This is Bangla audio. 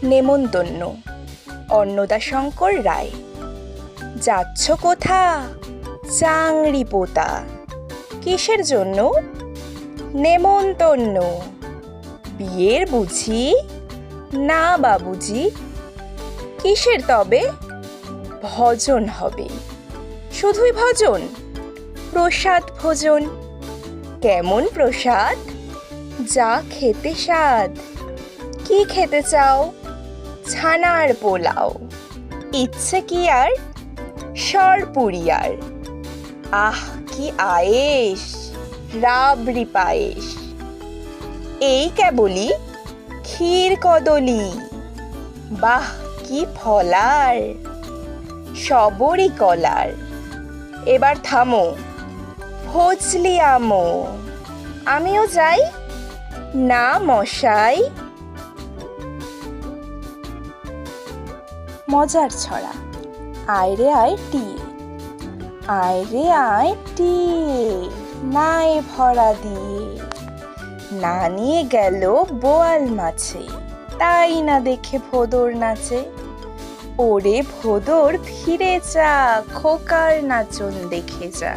নেমন্তন্ন অন্নদাশঙ্কর রায়। যাচ্ছ কোথা চাংড়ি পোতা, কিসের জন্য? নেমন্তন্ন। বিয়ের বুঝি? না বাবুজি। কিসের তবে? ভজন হবে। শুধুই ভজন? প্রসাদ ভোজন। কেমন প্রসাদ? যা খেতে স্বাদ। কি খেতে চাও? ছানার পোলাও। ইচ্ছে কি আর? সরপুরিয়ার। আহ কি আয়েশ, রাবড়ি পায়েস। এই কেবলি ক্ষীর কদলি। বাহ কি ফলার, সবরি কলার। এবার থামো, ফজলি আমো। আমিও যাই? না মশাই। মজার ছড়া। আয় রে আয় টিয়ে, আয় রে আয় টিয়ে, নাই ভরা দিয়ে। না নিয়ে গেল বোয়াল মাছে, তাই না দেখে ভোদর নাচে। ওরে ভোদর ফিরে যা, খোকার নাচন দেখে যা।